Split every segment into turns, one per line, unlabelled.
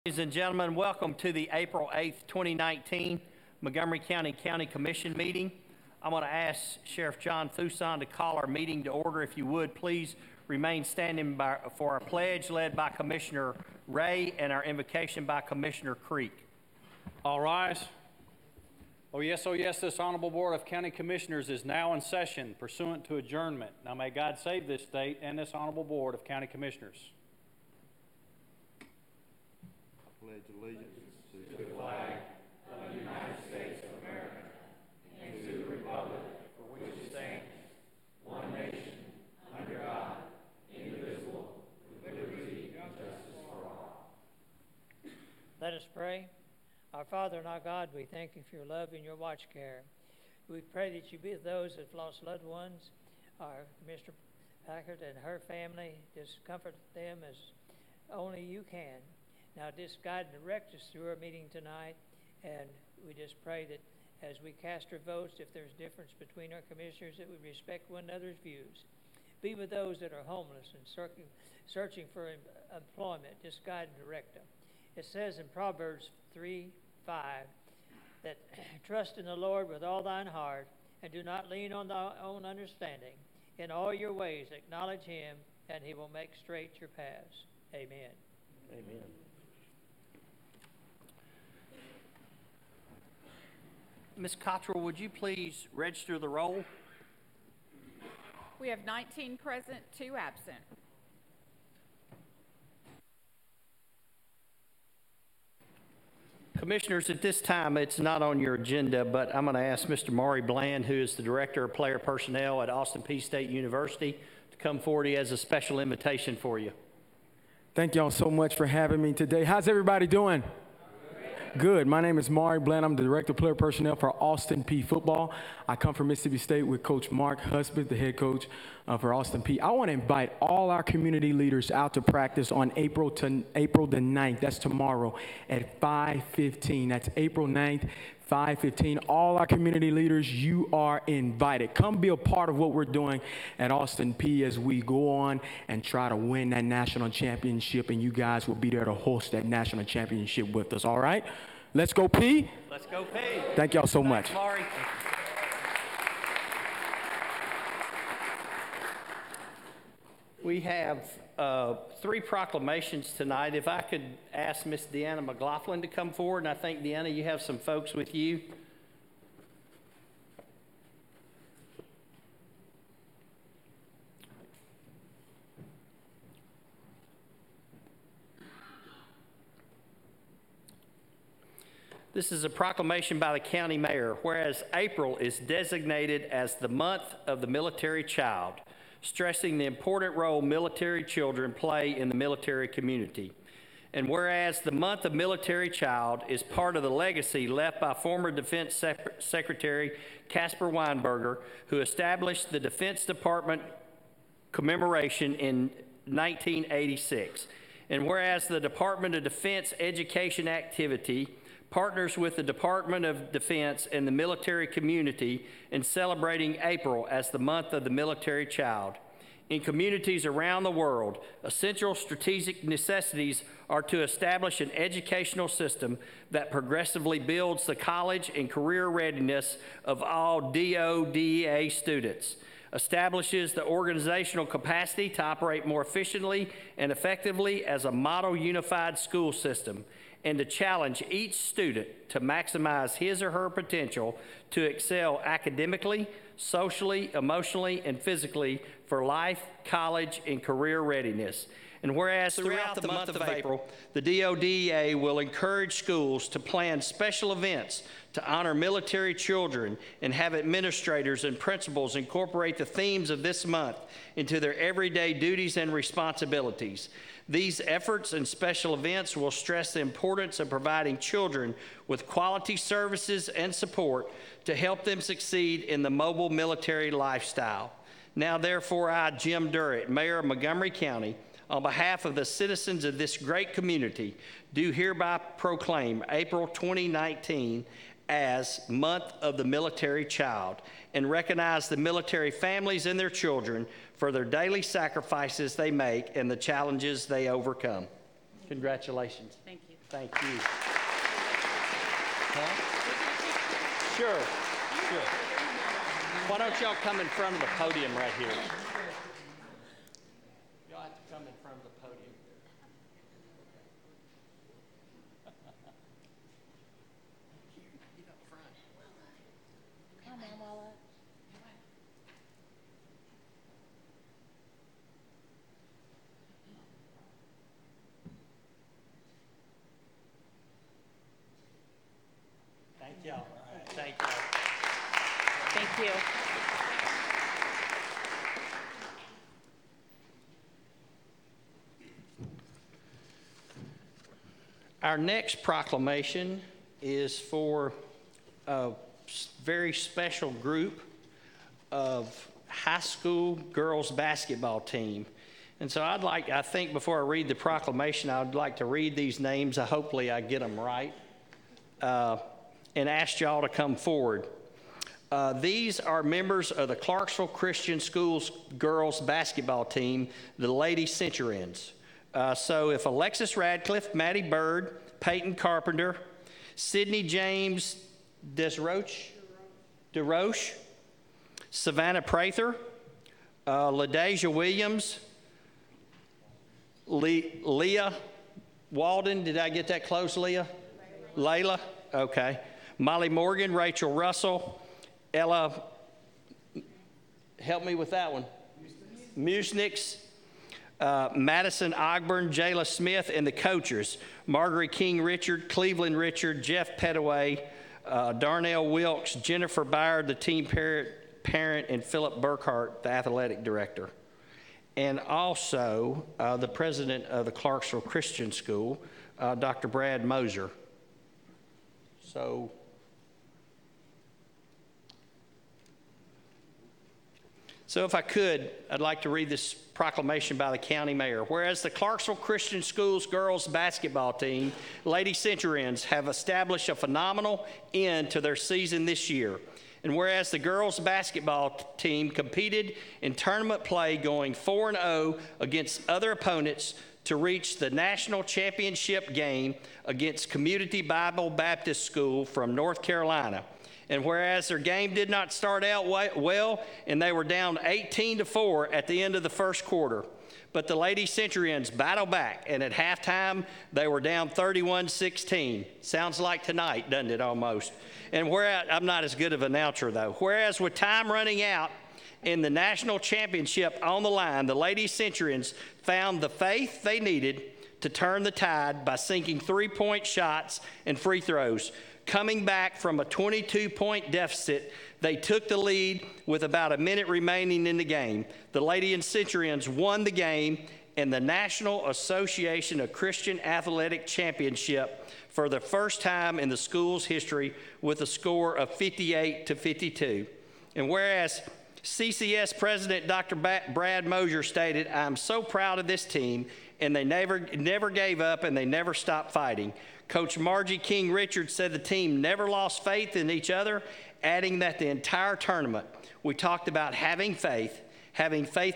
Ladies and gentlemen, welcome to the April 8th, 2019 Montgomery County Commission meeting. I'm going to ask Sheriff John Fuson to call our meeting to order. If you would, please remain standing for our pledge led by Commissioner Ray and our invocation by Commissioner Creek.
All rise. Oh yes, this Honorable Board of County Commissioners is now in session pursuant to adjournment. Now may God save this state and this Honorable Board of County Commissioners.
Pledge allegiance to the flag of the United States of America and to the republic for which it stands, one nation, under God, indivisible, with liberty and justice for all.
Let us pray. Our Father and our God, we thank you for your love and your watch care. We pray that you be with those that have lost loved ones, our Mr. Packard and her family. Just comfort them as only you can. Now just guide and direct us through our meeting tonight, and we just pray that as we cast our votes, if there's difference between our commissioners, that we respect one another's views. Be with those that are homeless and searching for employment. Just guide and direct them. It says in Proverbs 3:5 that trust in the Lord with all thine heart, and do not lean on thy own understanding. In all your ways acknowledge him, and he will make straight your paths. Amen.
Amen. Ms. Cottrell, would you please register the roll?
We have 19 present, 2 absent.
Commissioners, at this time, it's not on your agenda, but I'm going to ask Mr. Maury Bland, who is the Director of Player Personnel at Austin Peay State University, to come forward. He has a special invitation for you.
Thank y'all so much for having me today. How's everybody doing? Good. My name is Maury Bland. I'm the Director of Player Personnel for Austin Peay Football. I come from Mississippi State with Coach Mark Husband, the head coach for Austin Peay. I want to invite all our community leaders out to practice on April the 9th. That's tomorrow at 5:15. That's April 9th. 5:15. All our community leaders, you are invited. Come be a part of what we're doing at Austin Peay as we go on and try to win that national championship, and you guys will be there to host that national championship with us, all right? Let's go Peay.
Let's go Peay.
Thank y'all so much.
Thanks, Maury. We have 3 proclamations tonight. If I could ask Miss Deanna McLaughlin to come forward, and I think, Deanna, you have some folks with you. This is a proclamation by the county mayor. Whereas April is designated as the month of the military child, stressing the important role military children play in the military community. And whereas the month of military child is part of the legacy left by former Defense Secretary Caspar Weinberger, who established the Defense Department commemoration in 1986. And whereas the Department of Defense education activity partners with the Department of Defense and the military community in celebrating April as the month of the military child. In communities around the world, essential strategic necessities are to establish an educational system that progressively builds the college and career readiness of all DO/DEA students, establishes the organizational capacity to operate more efficiently and effectively as a model unified school system, and to challenge each student to maximize his or her potential to excel academically, socially, emotionally, and physically for life, college, and career readiness. And whereas throughout the month of April, the DO/DEA will encourage schools to plan special events to honor military children and have administrators and principals incorporate the themes of this month into their everyday duties and responsibilities. These efforts and special events will stress the importance of providing children with quality services and support to help them succeed in the mobile military lifestyle. Now, therefore, I, Jim Durrett, Mayor of Montgomery County, on behalf of the citizens of this great community, do hereby proclaim April 2019 as Month of the Military Child and recognize the military families and their children for their daily sacrifices they make and the challenges they overcome. Congratulations.
Thank you.
Thank you. Huh? Sure. Why don't y'all come in front of the podium right here? Y'all have to come in front of the podium. Get up front.
Come on, Walla.
Thank y'all. Thank y'all.
Thank you.
Our next proclamation is for a very special group of high school girls basketball team. And so I think before I read the proclamation, I'd like to read these names. Hopefully I get them right. And ask y'all to come forward. These are members of the Clarksville Christian Schools girls basketball team, the Lady Centurions. So if Alexis Radcliffe, Maddie Bird, Peyton Carpenter, Sydney James DeRoche, Savannah Prather, LaDeja Williams, Leah Walden, did I get that close, Leah? Layla, okay. Molly Morgan, Rachel Russell, Ella, help me with that one. Musniks, Madison Ogburn, Jayla Smith, and the coaches, Margaret King Richard, Cleveland Richard, Jeff Pettaway, Darnell Wilkes, Jennifer Byer, the team parent, and Philip Burkhart, the athletic director. And also the president of the Clarksville Christian School, Dr. Brad Moser. So if I could, I'd like to read this proclamation by the county mayor. Whereas the Clarksville Christian Schools girls basketball team, Lady Centurions, have established a phenomenal end to their season this year. And whereas the girls basketball team competed in tournament play going 4-0 against other opponents to reach the national championship game against Community Bible Baptist School from North Carolina. And whereas their game did not start out well, and they were down 18-4 at the end of the first quarter, but the Lady Centurions battled back, and at halftime, they were down 31-16. Sounds like tonight, doesn't it, almost? And whereas, I'm not as good of an announcer, though. Whereas with time running out and the national championship on the line, the Lady Centurions found the faith they needed to turn the tide by sinking three-point shots and free throws. Coming back from a 22-point deficit, they took the lead with about a minute remaining in the game. The Lady Centurions won the game and the National Association of Christian Athletic Championship for the first time in the school's history with a score of 58-52. And whereas CCS President Dr. Brad Moser stated, "I'm so proud of this team, and they never gave up and they never stopped fighting." Coach Margie King Richards said the team never lost faith in each other, adding that the entire tournament we talked about having faith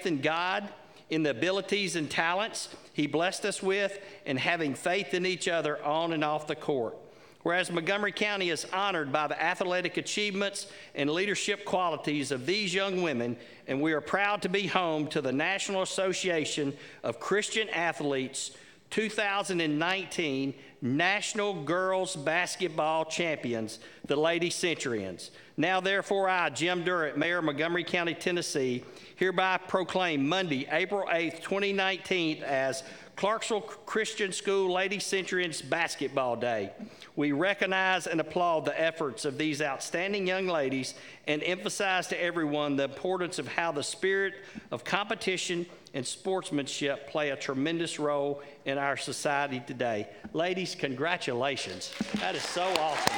in God, in the abilities and talents He blessed us with, and having faith in each other on and off the court. Whereas Montgomery County is honored by the athletic achievements and leadership qualities of these young women, and we are proud to be home to the National Association of Christian Athletes 2019 National Girls Basketball Champions, the Lady Centurions. Now, therefore, I, Jim Durrett, Mayor of Montgomery County, Tennessee, hereby proclaim Monday, April 8th, 2019 as Clarksville Christian School Lady Centurions Basketball Day. We recognize and applaud the efforts of these outstanding young ladies and emphasize to everyone the importance of how the spirit of competition and sportsmanship play a tremendous role in our society today. Ladies, congratulations. That is so awesome.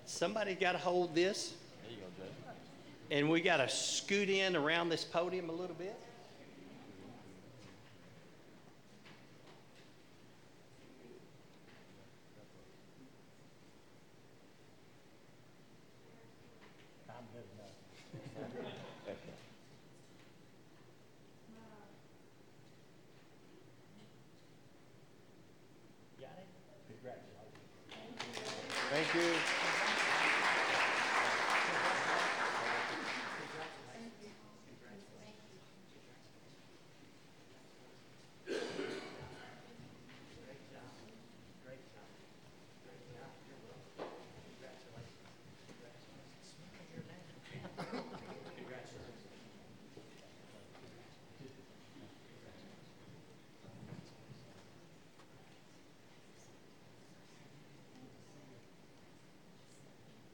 Somebody got to hold this. There you go, Jay. And we got to scoot in around this podium a little bit.
Thank you.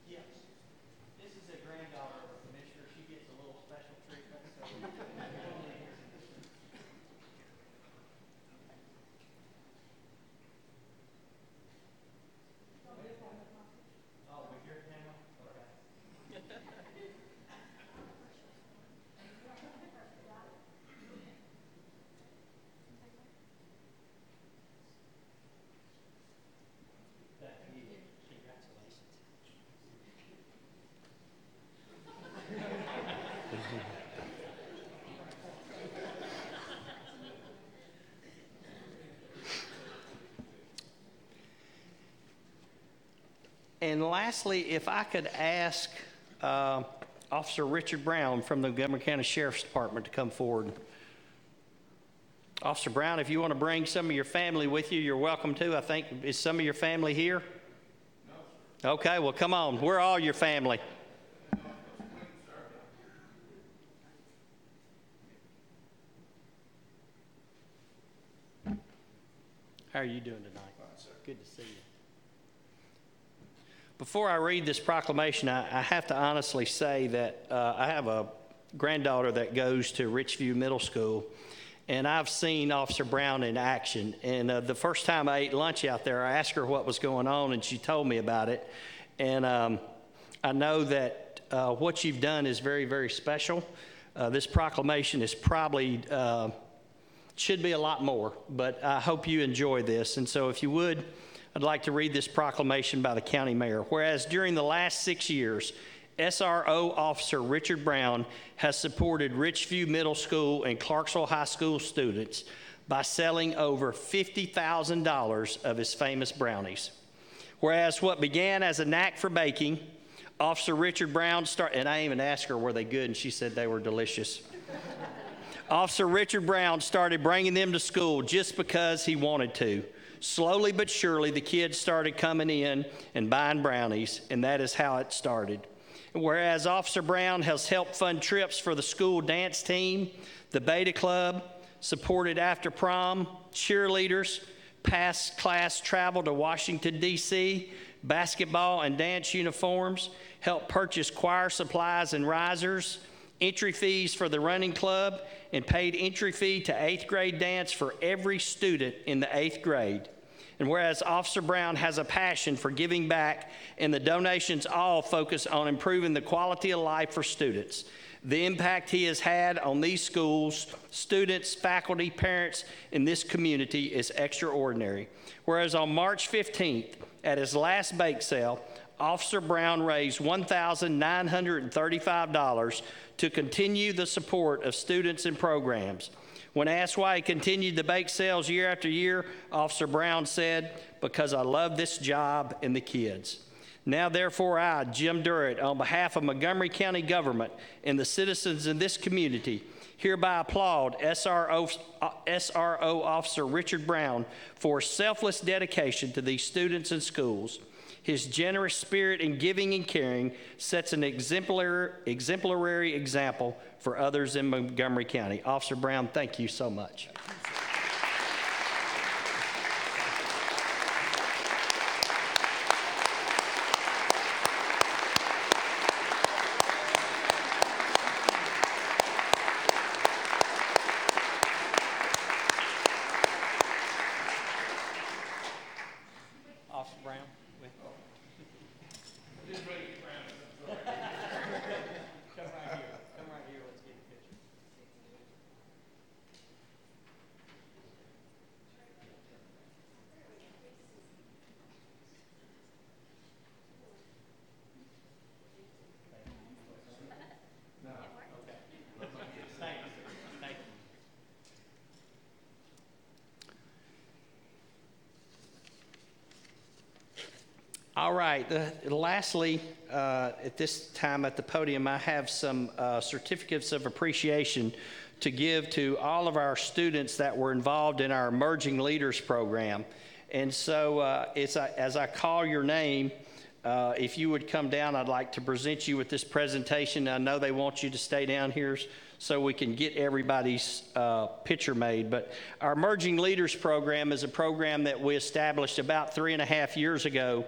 Yes. This is a granddaughter of a commissioner. She gets a little special treatment. Oh, with your camera? Okay. Congratulations. And lastly, if I could ask Officer Richard Brown from the Montgomery County Sheriff's Department to come forward. Officer Brown, if you want to bring some of your family with you, you're welcome to. I think, is some of your family here? No. Okay, well, come on. We're all your family. How are you doing tonight? Good to see you. Before I read this proclamation, I have to honestly say that I have a granddaughter that goes to Richview Middle School, and I've seen Officer Brown in action. And the first time I ate lunch out there, I asked her what was going on, and she told me about it. And I know that what you've done is very, very special. This proclamation is probably should be a lot more, but I hope you enjoy this. And so if you would, I'd like to read this proclamation by the county mayor. Whereas during the last 6 years, SRO Officer Richard Brown has supported Richview Middle School and Clarksville High School students by selling over $50,000 of his famous brownies. Whereas what began as a knack for baking, Officer Richard Brown started, and I even asked her, were they good? And she said they were delicious. Officer Richard Brown started bringing them to school just because he wanted to. Slowly but surely, the kids started coming in and buying brownies, and that is how it started. Whereas Officer Brown has helped fund trips for the school dance team, the Beta Club, supported after prom, cheerleaders, past class travel to Washington, D.C., basketball and dance uniforms, helped purchase choir supplies and risers, entry fees for the running club, and paid entry fee to 8th grade dance for every student in the 8th grade. And whereas Officer Brown has a passion for giving back, and the donations all focus on improving the quality of life for students, the impact he has had on these schools, students, faculty, parents in this community is extraordinary. Whereas on March 15th, at his last bake sale, Officer Brown raised $1,935 to continue the support of students and programs. When asked why he continued the bake sales year after year, Officer Brown said, "Because I love this job and the kids." Now, therefore, I, Jim Durrett, on behalf of Montgomery County government and the citizens in this community, hereby applaud SRO Officer Richard Brown for selfless dedication to these students and schools. His generous spirit in giving and caring sets an exemplary example for others in Montgomery County. Officer Brown, thank you so much. Officer Brown. Come right here, let's get a picture. Thank you. Thank you. All right. Lastly, at this time at the podium, I have some certificates of appreciation to give to all of our students that were involved in our Emerging Leaders program. And so as I call your name, if you would come down, I'd like to present you with this presentation. I know they want you to stay down here so we can get everybody's picture made. But our Emerging Leaders program is a program that we established about 3.5 years ago,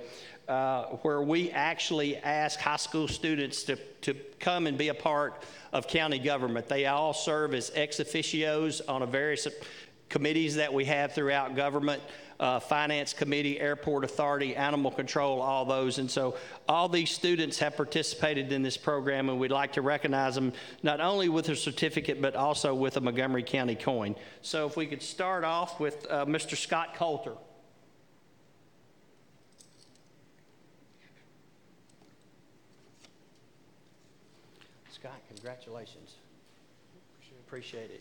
where we actually ask high school students to come and be a part of county government. They all serve as ex officios on a various committees that we have throughout government. Finance Committee, Airport Authority, Animal Control, all those. And so all these students have participated in this program, and we'd like to recognize them not only with a certificate, but also with a Montgomery County coin. So if we could start off with Mr. Scott Coulter. Scott, congratulations. Appreciate it.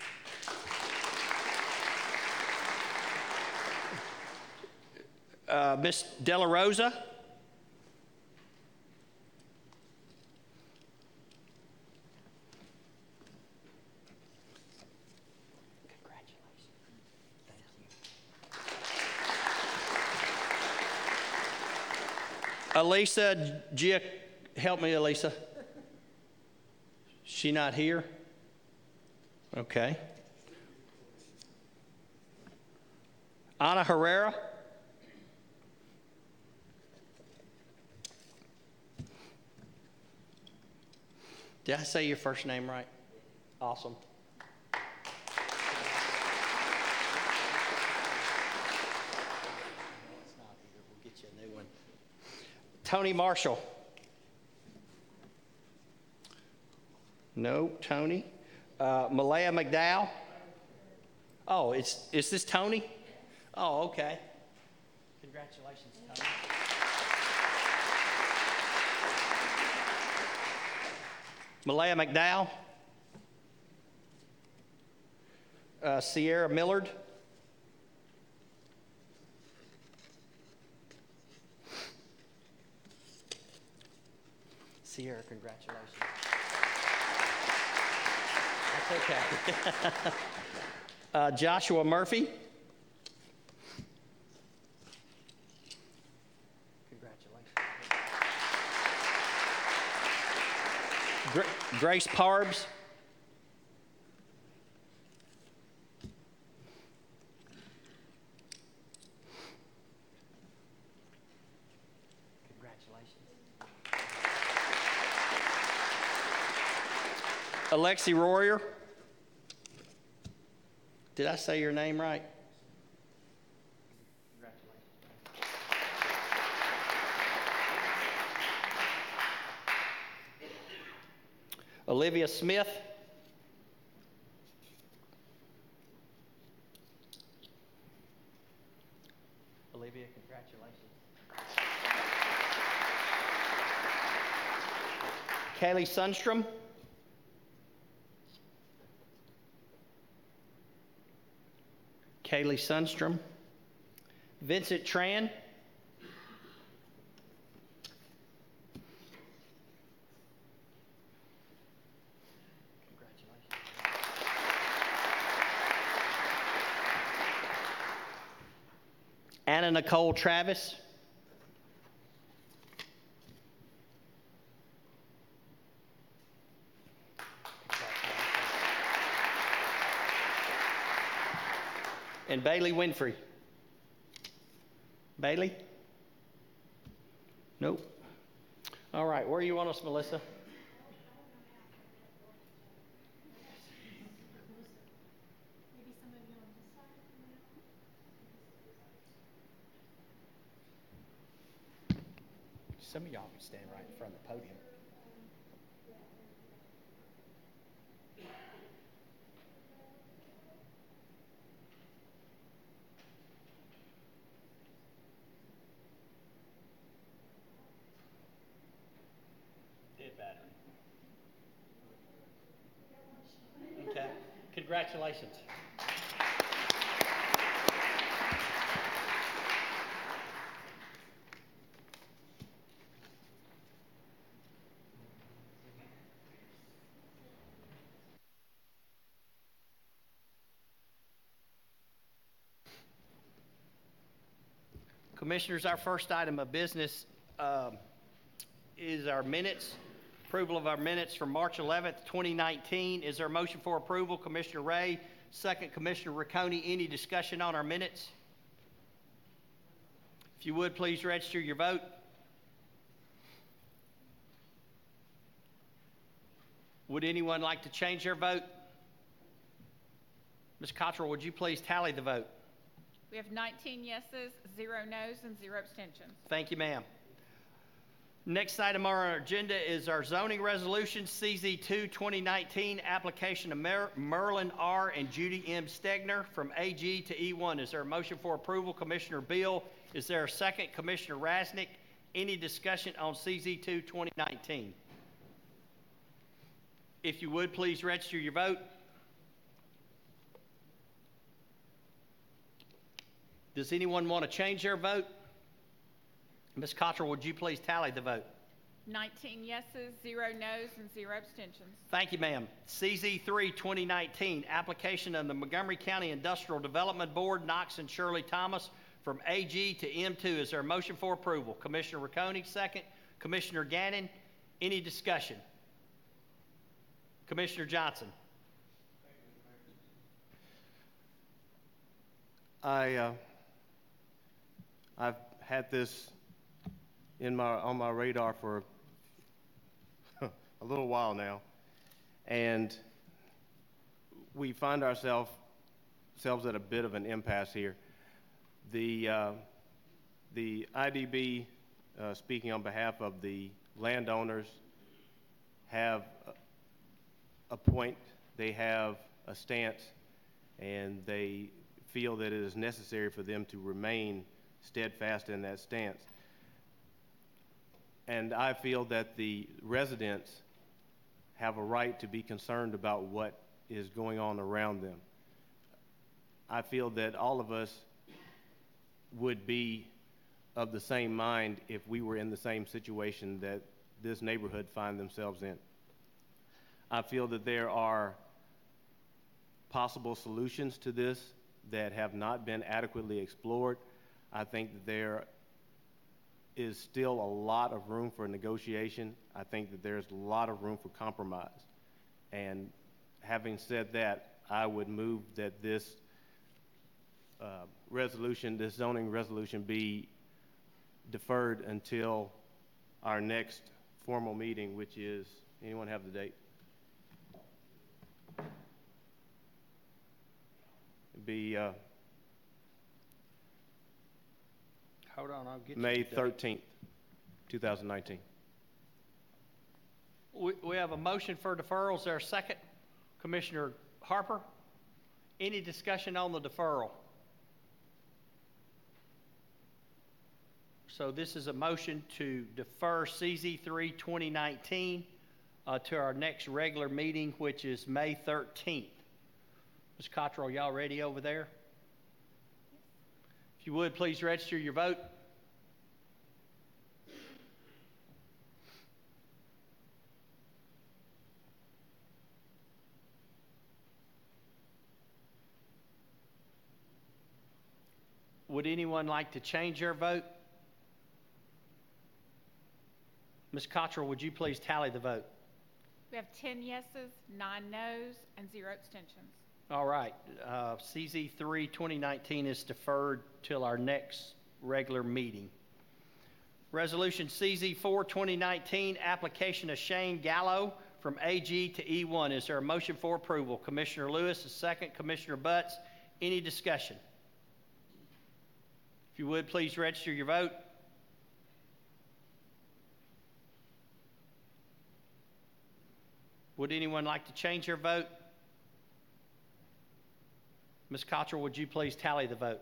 Miss Della Rosa. Congratulations. Thank you. Elisa, Gia, help me, Elisa. She not here? Okay. Ana Herrera. Did I say your first name right? Awesome. We'll get you a new one. Tony Marshall. No, Tony. Malaya McDowell. Oh, is this Tony? Oh, okay. Congratulations, Tony. Malaya McDowell. Sierra Millard. Sierra, congratulations. That's okay. Joshua Murphy. Grace Parbs. Congratulations. Alexi Royer. Did I say your name right? Olivia Smith. Olivia, congratulations. Kaylee Sundstrom. Kaylee Sundstrom. Vincent Tran. Anna Nicole Travis. And Bailey Winfrey. Bailey? Nope. All right, where you want us, Melissa? Some of y'all can stand right in front of the podium. Dead battery. Okay. Congratulations. Commissioners, our first item of business is our minutes, approval of our minutes from March 11th, 2019. Is there a motion for approval? Commissioner Ray, second. Commissioner Riccone. Any discussion on our minutes? If you would, please register your vote. Would anyone like to change their vote? Ms. Cottrell, would you please tally the vote?
We have 19 yeses, 0 nos, and 0 abstentions.
Thank you, ma'am. Next item on our agenda is our zoning resolution, CZ2 2019, application of Merlin R. and Judy M. Stegner from AG to E1. Is there a motion for approval? Commissioner Beal. Is there a second? Commissioner Rasnick. Any discussion on CZ2 2019? If you would, please register your vote. Does anyone want to change their vote? Ms. Cottrell, would you please tally the vote?
19 yeses, 0 nos, and 0 abstentions.
Thank you, ma'am. CZ3 2019, application of the Montgomery County Industrial Development Board, Knox and Shirley Thomas, from AG to M2. Is there a motion for approval? Commissioner Riccone, second. Commissioner Gannon, any discussion? Commissioner Johnson.
I've had this on my radar for a little while now, and we find ourselves at a bit of an impasse here. The IDB, speaking on behalf of the landowners, have a point, they have a stance, and they feel that it is necessary for them to remain steadfast in that stance. And I feel that the residents have a right to be concerned about what is going on around them. I feel that all of us would be of the same mind if we were in the same situation that this neighborhood find themselves in. I feel that there are possible solutions to this that have not been adequately explored. I think that there is still a lot of room for negotiation. I think that there's a lot of room for compromise. And having said that, I would move that this this zoning resolution be deferred until our next formal meeting, which is, anyone have the date? It'd be
Hold on, I'll get you
May
the date.
13th, 2019.
We have a motion for deferral. Is there a second? Commissioner Harper, any discussion on the deferral? So this is a motion to defer CZ3 2019 to our next regular meeting, which is May 13th. Ms. Cottrell, y'all ready over there? If you would, please register your vote. Would anyone like to change their vote? Ms. Cottrell, would you please tally the vote?
We have 10 yeses, 9 nos, and 0 abstentions.
All right. CZ3 2019 is deferred till our next regular meeting. Resolution CZ4 2019, application of Shane Gallo from AG to E1. Is there a motion for approval? Commissioner Lewis, a second. Commissioner Butts, any discussion? If you would, please register your vote. Would anyone like to change their vote? Ms. Cottrell, would you please tally the vote?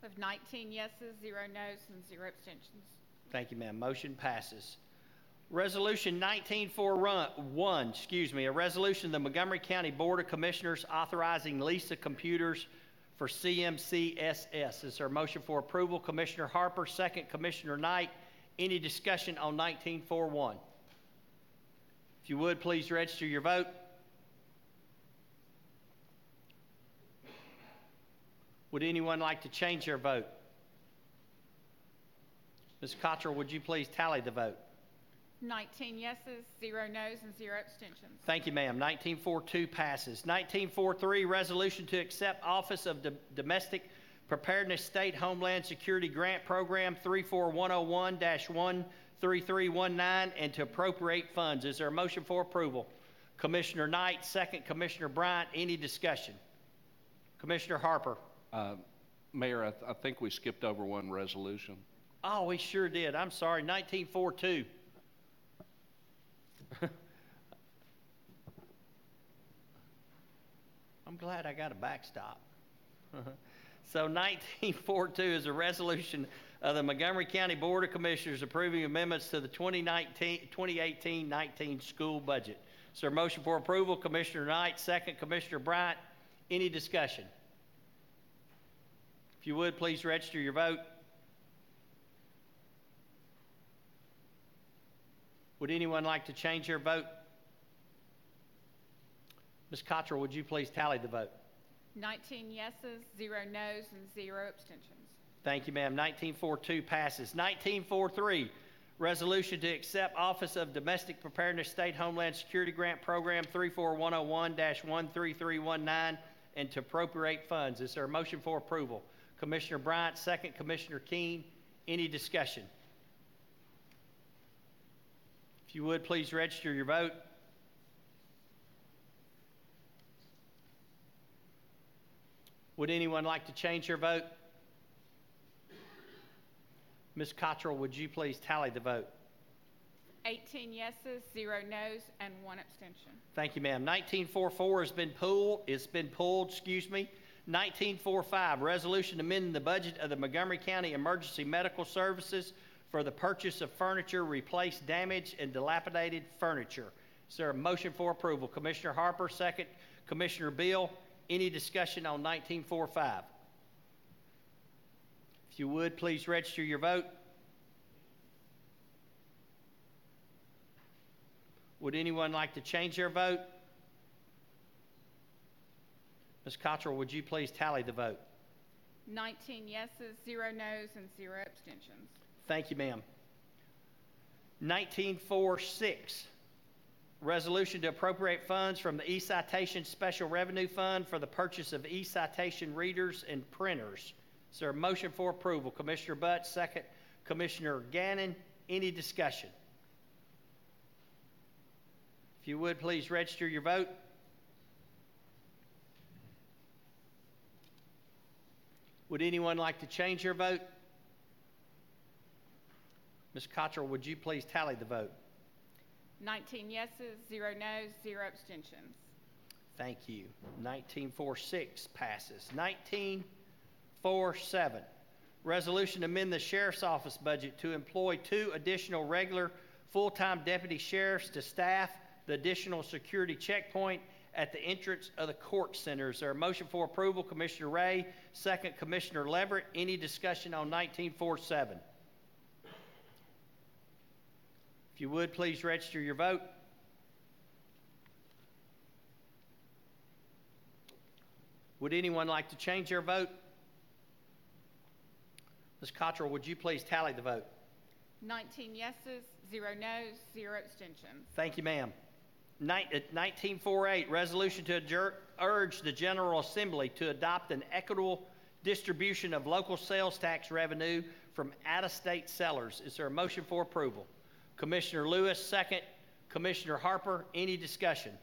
We have 19 yeses, 0 nos, and 0 abstentions.
Thank you, ma'am. Motion passes. Resolution 1941, a resolution of the Montgomery County Board of Commissioners authorizing lease of computers for CMCSS. Is there a motion for approval? Commissioner Harper, second. Commissioner Knight, any discussion on 1941? If you would, please register your vote. Would anyone like to change their vote? Ms. Cottrell, would you please tally the vote?
19 yeses, 0 noes, and 0 abstentions.
Thank you, ma'am. 1942 passes. 1943, resolution to accept Office of Domestic Preparedness State Homeland Security Grant Program 34101-13319 and to appropriate funds. Is there a motion for approval? Commissioner Knight, second. Commissioner Bryant, any discussion? Commissioner Harper.
Mayor, I think we skipped over one resolution.
Oh, we sure did. I'm sorry. 1942. I'm glad I got a backstop. So 1942 is a resolution of the Montgomery County Board of Commissioners approving amendments to the 2018-19 school budget. Is there a motion for approval? Commissioner Knight, second. Commissioner Bryant, any discussion? If you would, please register your vote. Would anyone like to change their vote? Ms. Cottrell, would you please tally the vote?
19 yeses, 0 noes, and 0 abstentions.
Thank you, ma'am. 1942 passes. 1943, resolution to accept Office of Domestic Preparedness State Homeland Security Grant Program 34101-13319 and to appropriate funds. Is there a motion for approval? Commissioner Bryant, second. Commissioner Keene, any discussion? If you would, please register your vote. Would anyone like to change their vote? Ms. Cottrell, would you please tally the vote?
18 yeses, 0 noes, and 1 abstention.
Thank you, ma'am. 1944 has been pulled. It's been pulled, excuse me. 1945, resolution amending the budget of the Montgomery County Emergency Medical Services for the purchase of furniture, replace damaged and dilapidated furniture. Is there a motion for approval? Commissioner Harper, second. Commissioner Beal, any discussion on 1945? If you would, please register your vote. Would anyone like to change their vote? Ms. Cottrell, would you please tally the vote?
19 yeses, 0 noes, and 0 abstentions.
Thank you, ma'am. 1946, resolution to appropriate funds from the e-citation Special Revenue Fund for the purchase of e-citation readers and printers. Is there a motion for approval? Commissioner Butt, second. Commissioner Gannon, any discussion? If you would, please register your vote. Would anyone like to change their vote? Ms. Cottrell, would you please tally the vote?
19 yeses, 0 noes, 0 abstentions.
Thank you. 1946 passes. 1947, resolution to amend the Sheriff's Office budget to employ 2 additional regular full-time deputy sheriffs to staff the additional security checkpoint at the entrance of the court center. Is there a motion for approval? Commissioner Ray, second. Commissioner Leverett, any discussion on 1947? If you would, please register your vote. Would anyone like to change their vote? Ms. Cottrell, would you please tally the vote?
19 yeses, 0 noes, 0 abstentions.
Thank you, ma'am. 1948, resolution to urge the General Assembly to adopt an equitable distribution of local sales tax revenue from out-of-state sellers. Is there a motion for approval? Commissioner Lewis, second. Commissioner Harper, any discussion?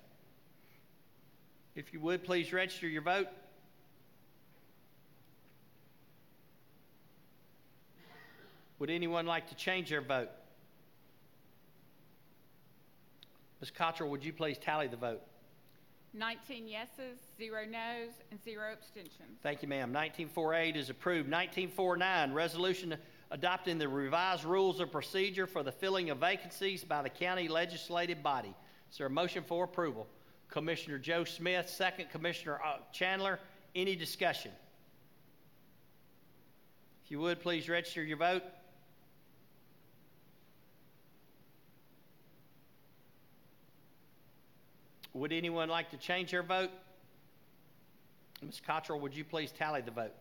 If you would, please register your vote. Would anyone like to change their vote? Ms. Cottrell, would you please tally the vote?
19 yeses, 0 noes, and 0 abstentions.
Thank you, ma'am. 1948 is approved. 1949, resolution adopting the revised rules of procedure for the filling of vacancies by the county legislative body. Is there a motion for approval? Commissioner Joe Smith, second. Commissioner Chandler, any discussion? If you would, please register your vote. Would anyone like to change their vote? Ms. Cottrell, would you please tally the vote?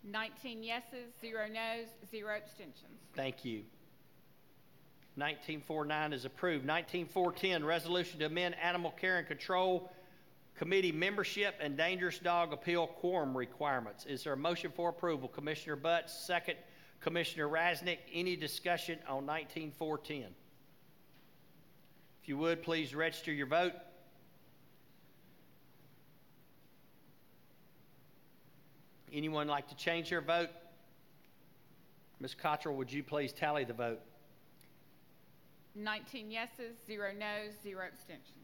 19 yeses, 0 noes, 0 abstentions.
Thank you. 1949 is approved. 19410, resolution to amend Animal Care and Control Committee membership and dangerous dog appeal quorum requirements. Is there a motion for approval? Commissioner Butts, second. Commissioner Rasnick, any discussion on 19410? If you would, please register your vote. Anyone like to change their vote? Ms. Cottrell, would you please tally the vote?
19 yeses, 0 noes, 0 abstentions.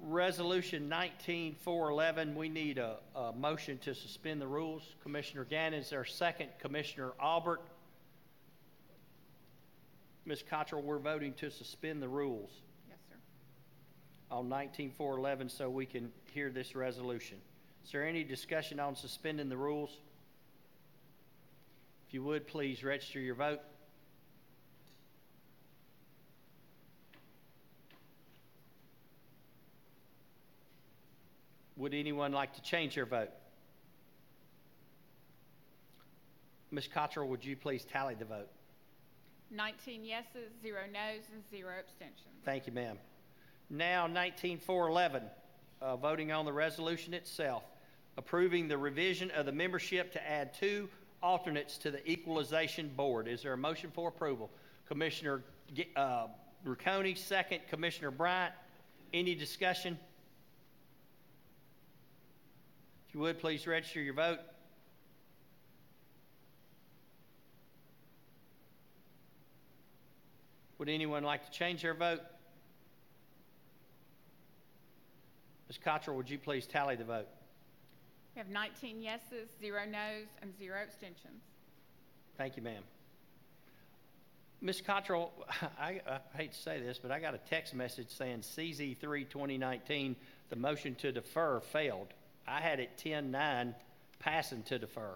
Resolution 19411, we need a motion to suspend the rules. Commissioner Gannon is our second. Commissioner Albert. Ms. Cottrell, we're voting to suspend the rules
Yes, sir.
on 19411 so we can hear this resolution. Is there any discussion on suspending the rules? If you would, please register your vote. Would anyone like to change their vote? Ms. Cottrell, would you please tally the vote?
19 yeses, 0 noes, and 0 abstentions.
Thank you, ma'am. Now, 19411, voting on the resolution itself, approving the revision of the membership to add 2 alternates to the Equalization Board. Is there a motion for approval? Commissioner Rucconi, second. Commissioner Bryant, any discussion? If you would, please register your vote. Would anyone like to change their vote? Ms. Cottrell, would you please tally the vote?
We have 19 yeses, 0 noes, and 0 abstentions.
Thank you, ma'am. Ms. Cottrell, I hate to say this, but I got a text message saying CZ3 2019, the motion to defer failed. I had it 10-9 passing to defer.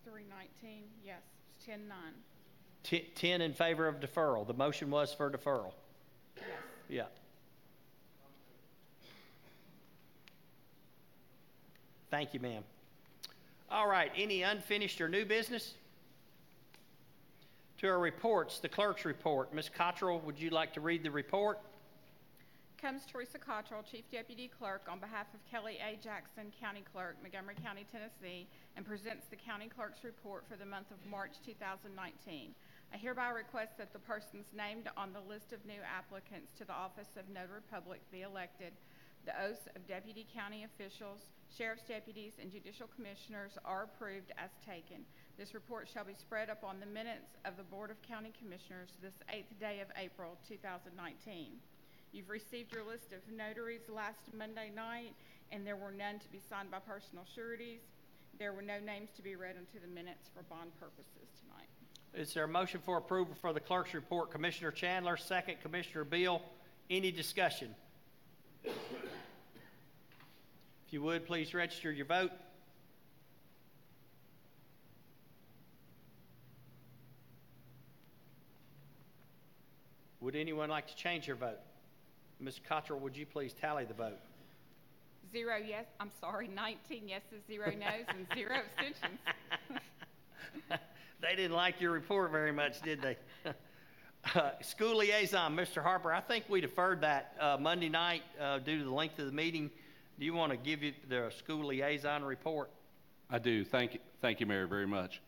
319, yes, it's 10-9.
10 in favor of deferral. The motion was for deferral.
Yes.
Yeah. Thank you, ma'am. All right, any unfinished or new business? To our reports, the clerk's report. Ms. Cottrell, would you like to read the report?
Comes Teresa Cottrell, Chief Deputy Clerk, on behalf of Kelly A. Jackson, County Clerk, Montgomery County, Tennessee, and presents the County Clerk's report for the month of March 2019. I hereby request that the persons named on the list of new applicants to the office of Notary Public be elected. The oaths of deputy county officials, sheriff's deputies, and judicial commissioners are approved as taken. This report shall be spread up on the minutes of the Board of County Commissioners this 8th day of April 2019. You've received your list of notaries last Monday night, and there were none to be signed by personal sureties. There were no names to be read into the minutes for bond purposes tonight.
Is there a motion for approval for the clerk's report? Commissioner Chandler, second. Commissioner Beal, any discussion? If you would, please register your vote. Would anyone like to change their vote? Ms. Cottrell, would you please tally the vote?
19 yeses, 0 noes, and 0 abstentions.
They didn't like your report very much, did they? School liaison, Mr. Harper, I think we deferred that Monday night due to the length of the meeting. Do you want to give you the school liaison report?
I do. Thank you, Mayor, very much.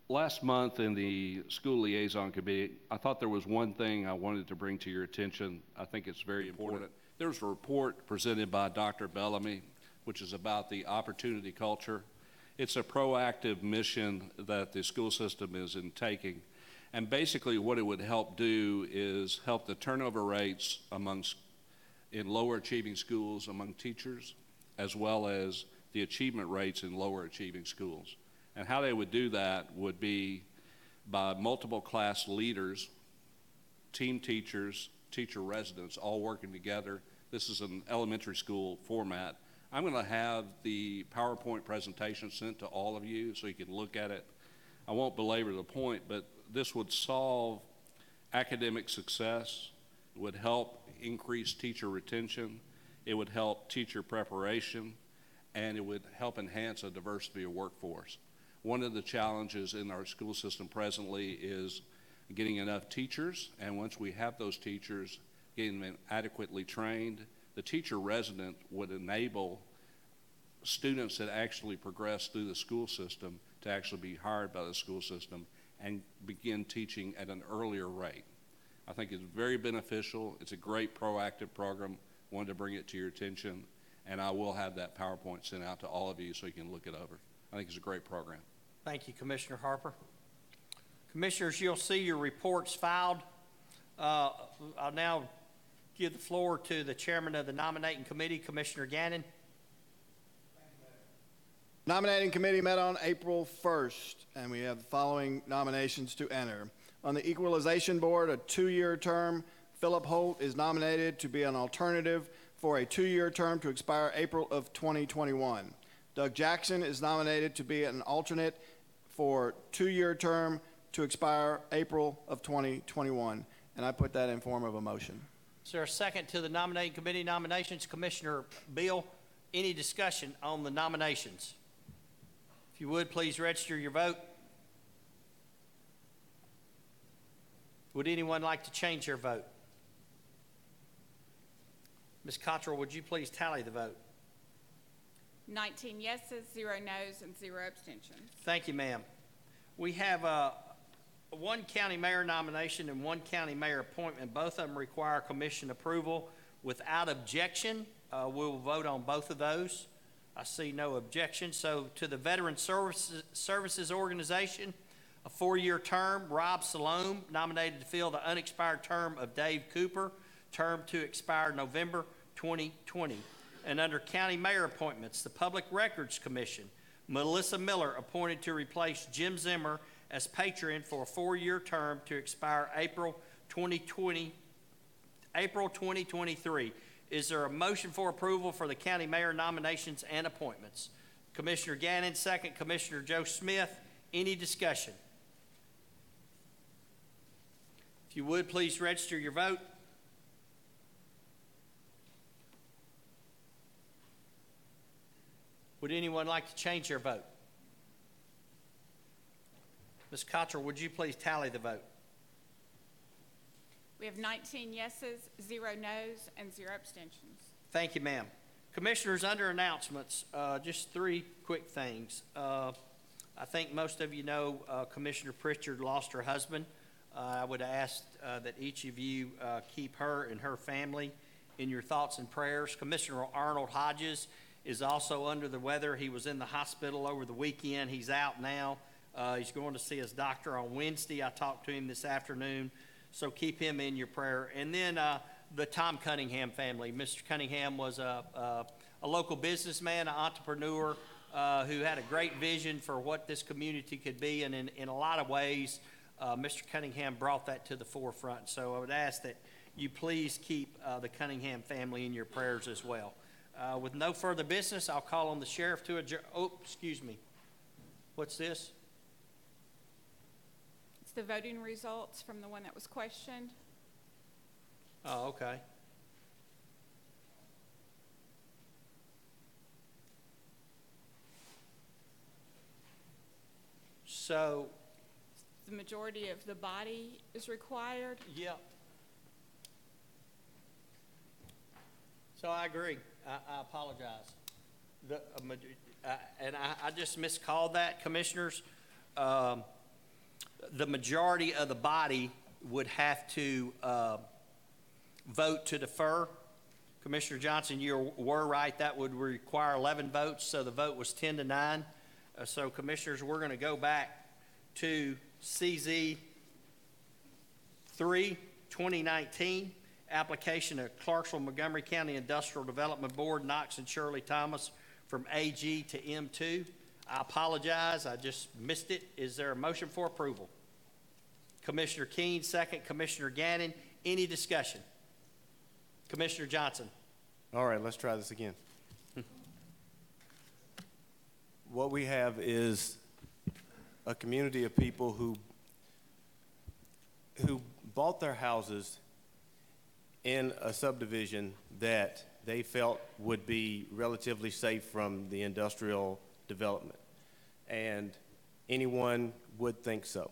Last month in the school liaison committee, I thought there was one thing I wanted to bring to your attention. I think it's very important. There was a report presented by Dr. Bellamy, which is about the opportunity culture. It's a proactive mission that the school system is taking. And basically what it would help do is help the turnover rates in lower achieving schools among teachers, as well as the achievement rates in lower achieving schools. And how they would do that would be by multiple class leaders, team teachers, teacher residents, all working together. This is an elementary school format. I'm going to have the PowerPoint presentation sent to all of you so you can look at it. I won't belabor the point, but this would solve academic success, It would help increase teacher retention. It would help teacher preparation, and it would help enhance a diversity of workforce. One of the challenges in our school system presently is getting enough teachers, and once we have those teachers, getting them adequately trained, the teacher resident would enable students that actually progress through the school system to actually be hired by the school system and begin teaching at an earlier rate. I think it's very beneficial. It's a great proactive program. Wanted to bring it to your attention, and I will have that PowerPoint sent out to all of you so you can look it over. I think it's a great program.
Thank you, Commissioner Harper. Commissioners, you'll see your reports filed. I'll now give the floor to the chairman of the nominating committee, Commissioner Gannon.
Nominating committee met on April 1st, and we have the following nominations to enter. On the Equalization Board, a 2-year term, Philip Holt is nominated to be an alternative for a 2-year term to expire April of 2021. Doug Jackson is nominated to be an alternate for 2-year term to expire April of 2021, and I put that in form of a motion.
Is there a second to the nominating committee nominations? Commissioner Beal, any discussion on the nominations? If you would, please register your vote. Would anyone like to change their vote? Ms. Cottrell, would you please tally the vote?
19 yeses, 0 noes, and 0 abstentions.
Thank you, ma'am. We have one county mayor nomination and one county mayor appointment. Both of them require commission approval. Without objection, we'll vote on both of those. I see no objection. So to the Veteran Services Organization, a 4-year term, Rob Salome, nominated to fill the unexpired term of Dave Cooper, term to expire November 2020. And under county mayor appointments, the Public Records Commission, Melissa Miller appointed to replace Jim Zimmer as patron for a 4-year term to expire April 2023. Is there a motion for approval for the county mayor nominations and appointments? Commissioner Gannon, second. Commissioner Joe Smith, any discussion? If you would, please register your vote. Would anyone like to change their vote? Ms. Cottrell, would you please tally the vote?
We have 19 yeses, 0 noes, and 0 abstentions.
Thank you, ma'am. Commissioners, under announcements, just 3 quick things. I think most of you know Commissioner Pritchard lost her husband. I would ask that each of you keep her and her family in your thoughts and prayers. Commissioner Arnold Hodges is also under the weather. He was in the hospital over the weekend. He's out now. He's going to see his doctor on Wednesday. I talked to him this afternoon, so keep him in your prayer. And then the Tom Cunningham family. Mr. Cunningham was a local businessman, an entrepreneur who had a great vision for what this community could be, and in a lot of ways, Mr. Cunningham brought that to the forefront. So I would ask that you please keep the Cunningham family in your prayers as well. With no further business, I'll call on the sheriff to adjourn. Oh, excuse me. What's this?
It's the voting results from the one that was questioned.
Oh, okay. So,
The majority of the body is required.
yeah. So I agree. I apologize. And I just miscalled that, commissioners. The majority of the body would have to vote to defer. Commissioner Johnson, you were right. That would require 11 votes, so the vote was 10-9. So, commissioners, we're going to go back to CZ 3, 2019. Application of Clarksville Montgomery County Industrial Development Board, Knox and Shirley Thomas, from AG to M2. I apologize, I just missed it. Is there a motion for approval? Commissioner Keene, second. Commissioner Gannon, any discussion? Commissioner Johnson.
All right, let's try this again. What we have is a community of people who bought their houses in a subdivision that they felt would be relatively safe from the industrial development. And anyone would think so.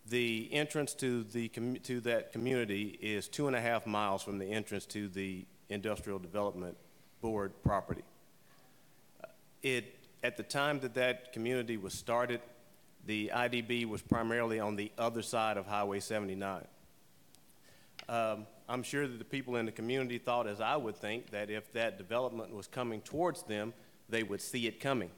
The entrance to that community is 2.5 miles from the entrance to the Industrial Development Board property. At the time that community was started, the IDB was primarily on the other side of Highway 79. I'm sure that the people in the community thought, as I would think, that if that development was coming towards them, they would see it coming.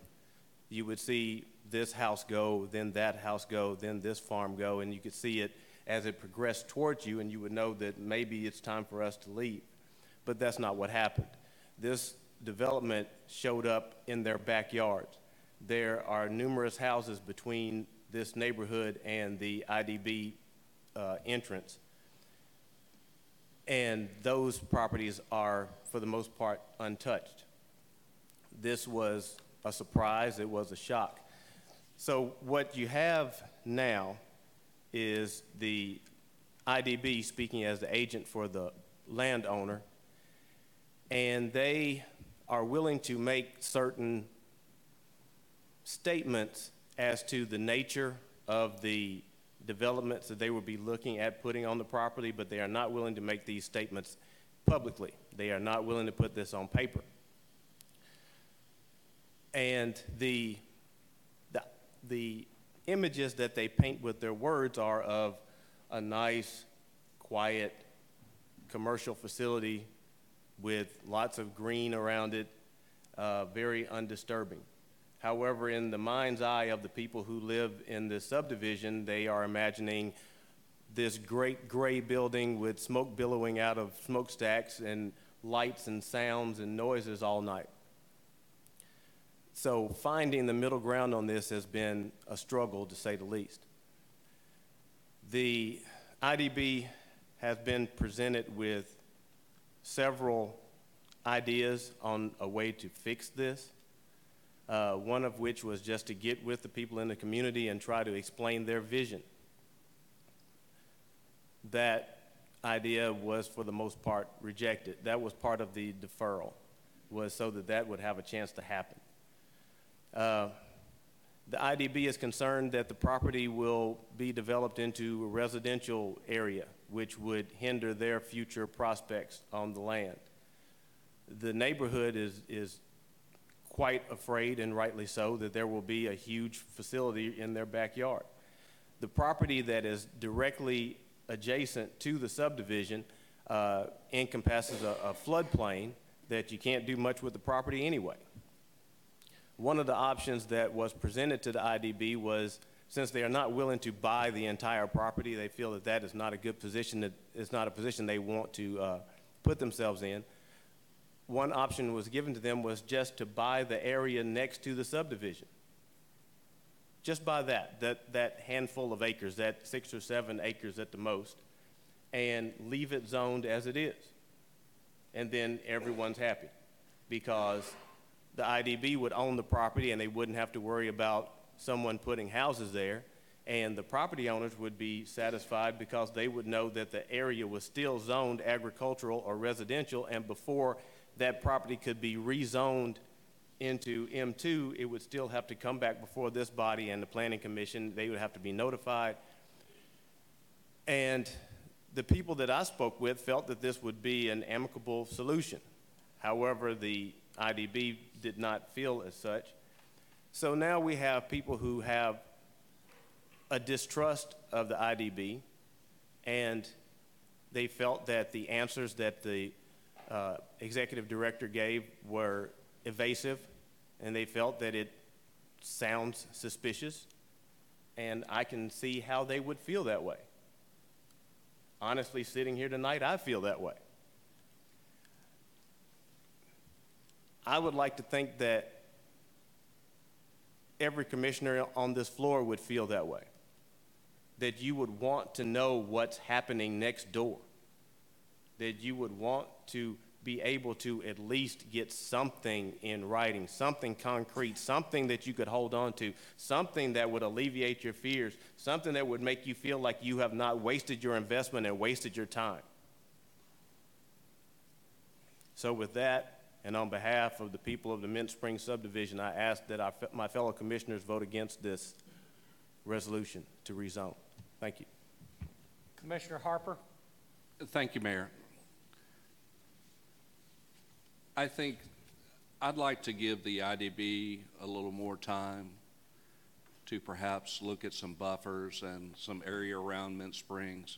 You would see this house go, then that house go, then this farm go, and you could see it as it progressed towards you, and you would know that maybe it's time for us to leave. But that's not what happened. This development showed up in their backyard. There are numerous houses between this neighborhood and the IDB entrance. And those properties are, for the most part, untouched. This was a surprise. It was a shock. So what you have now is the IDB speaking as the agent for the landowner, and they are willing to make certain statements as to the nature of the developments that they would be looking at putting on the property, but they are not willing to make these statements publicly. They are not willing to put this on paper. And the images that they paint with their words are of a nice, quiet commercial facility with lots of green around it, very undisturbing. However, in the mind's eye of the people who live in this subdivision, they are imagining this great gray building with smoke billowing out of smokestacks and lights and sounds and noises all night. So finding the middle ground on this has been a struggle, to say the least. The IDB has been presented with several ideas on a way to fix this, one of which was just to get with the people in the community and try to explain their vision. That idea was, for the most part, rejected. That was part of the deferral, was so that that would have a chance to happen. The IDB is concerned that the property will be developed into a residential area, which would hinder their future prospects on the land. The neighborhood is quite afraid, and rightly so, that there will be a huge facility in their backyard. The property that is directly adjacent to the subdivision encompasses a floodplain that you can't do much with the property anyway. One of the options that was presented to the IDB was, since they are not willing to buy the entire property, they feel that that is not a good position, that it's not a position they want to put themselves in. One option was given to them was just to buy the area next to the subdivision. Just buy that handful of acres, that 6 or 7 acres at the most, and leave it zoned as it is. And then everyone's happy, because the IDB would own the property and they wouldn't have to worry about someone putting houses there, and the property owners would be satisfied because they would know that the area was still zoned agricultural or residential, and before that property could be rezoned into M2, it would still have to come back before this body and the Planning Commission. They would have to be notified. And the people that I spoke with felt that this would be an amicable solution. However, the IDB did not feel as such. So now we have people who have a distrust of the IDB, and they felt that the answers that the executive director gave were evasive, and they felt that it sounds suspicious, and I can see how they would feel that way. Honestly, sitting here tonight, I feel that way. I would like to think that every commissioner on this floor would feel that way, that you would want to know what's happening next door, that you would want to be able to at least get something in writing, something concrete, something that you could hold on to, something that would alleviate your fears, something that would make you feel like you have not wasted your investment and wasted your time. So with that, and on behalf of the people of the Mint Springs subdivision, I ask that my fellow commissioners vote against this resolution to rezone. Thank you.
Commissioner Harper?
Thank you, Mayor. I think I'd like to give the IDB a little more time to perhaps look at some buffers and some area around Mint Springs.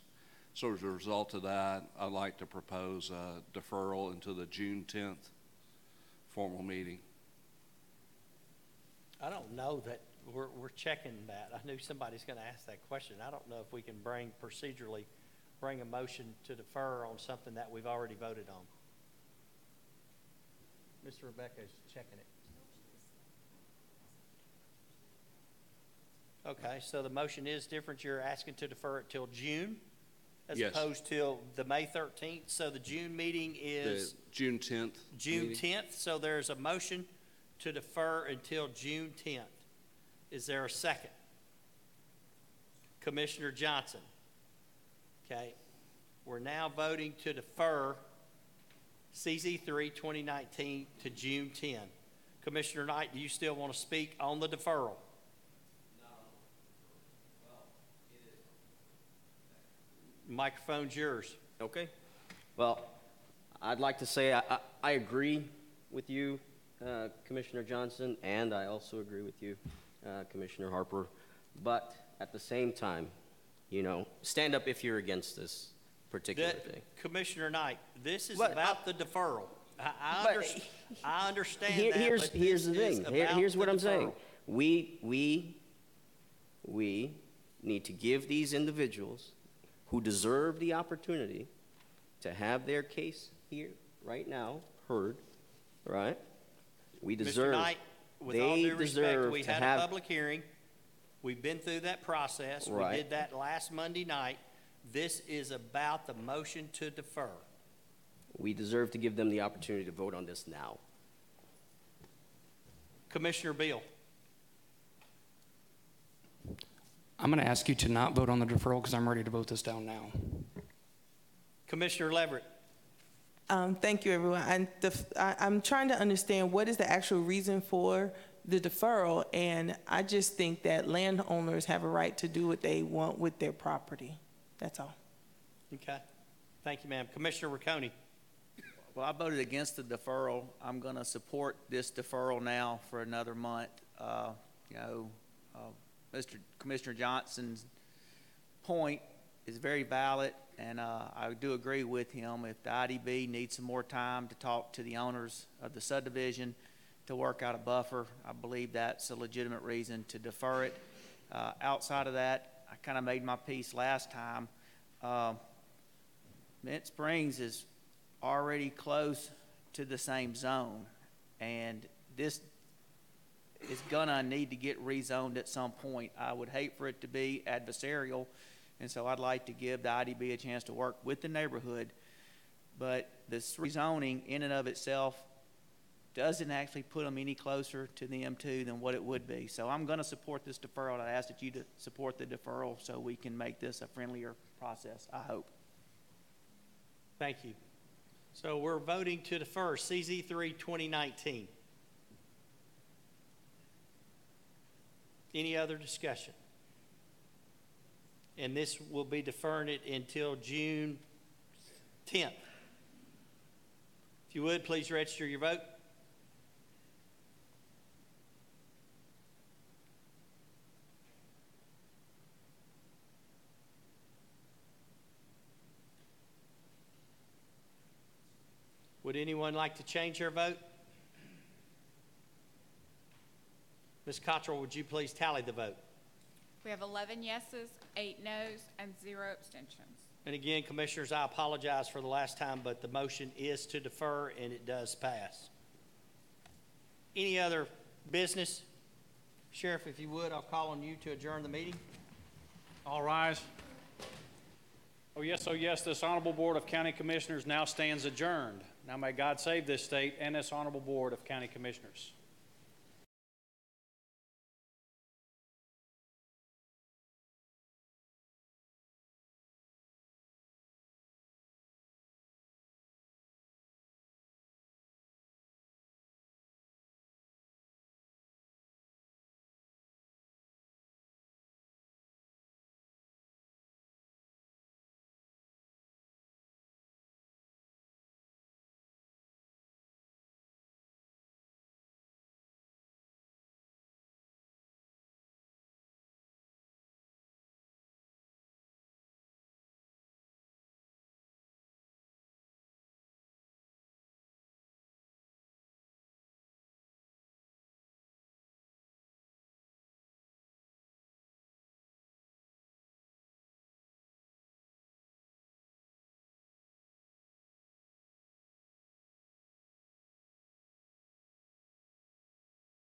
So as a result of that, I'd like to propose a deferral into the June 10th formal meeting.
I don't know that we're checking that. I knew somebody's going to ask that question. I don't know if we can procedurally bring a motion to defer on something that we've already voted on. Mr. Rebecca is checking it. Okay, so the motion is different. You're asking to defer it till June as
Yes.
opposed till the May 13th. So the June meeting is
The June 10th.
June
meeting.
10th. So there's a motion to defer until June 10th. Is there a second? Commissioner Johnson. Okay. We're now voting to defer CZ3 2019 to June 10. Commissioner Knight, do you still want to speak on the deferral? Microphone's yours.
Okay. Well, I'd like to say I agree with you, Commissioner Johnson, and I also agree with you, Commissioner Harper. But at the same time, you know, stand up if you're against this particular thing.
Commissioner Knight, this is
But
about the deferral. I understand that.
Here's
but
the
this is
thing.
about
Here's
the
what I'm saying.
deferral.
We need to give these individuals who deserve the opportunity to have their case here right now heard, right? We deserve.
Mr. Knight, with all due respect, we had a public hearing. We've been through that process.
Right.
We did that last Monday night. This is about the motion to defer.
We deserve to give them the opportunity to vote on this now.
Commissioner Beal.
I'm going to ask you to not vote on the deferral because I'm ready to vote this down now.
Commissioner Leverett.
Thank you, everyone. I'm trying to understand what is the actual reason for the deferral, and I just think that landowners have a right to do what they want with their property. That's all.
Okay. Thank you, ma'am. Commissioner Riccone.
Well, I voted against the deferral. I'm going to support this deferral now for another month. Mr. Commissioner Johnson's point is very valid, and I do agree with him. If the IDB needs some more time to talk to the owners of the subdivision to work out a buffer, I believe that's a legitimate reason to defer it. Outside of that, I kind of made my peace last time. Mint Springs is already close to the same zone, and this is gonna need to get rezoned at some point. I would hate for it to be adversarial, and so I'd like to give the IDB a chance to work with the neighborhood, but this rezoning in and of itself doesn't actually put them any closer to the M2 than what it would be. So I'm gonna support this deferral. I ask that you to support the deferral so we can make this a friendlier process, I hope.
Thank you. So we're voting to defer CZ3 2019. Any other discussion? And this will be deferring it until June 10th. If you would, please register your vote. Would anyone like to change their vote? Ms. Cottrell, would you please tally the vote?
We have 11 yeses, 8 noes, and 0 abstentions.
And again, Commissioners, I apologize for the last time, but the motion is to defer, and it does pass. Any other business? Sheriff, if you would, I'll call on you to adjourn the meeting.
All rise. Oh, yes, this Honorable Board of County Commissioners now stands adjourned. Now may God save this state and this Honorable Board of County Commissioners.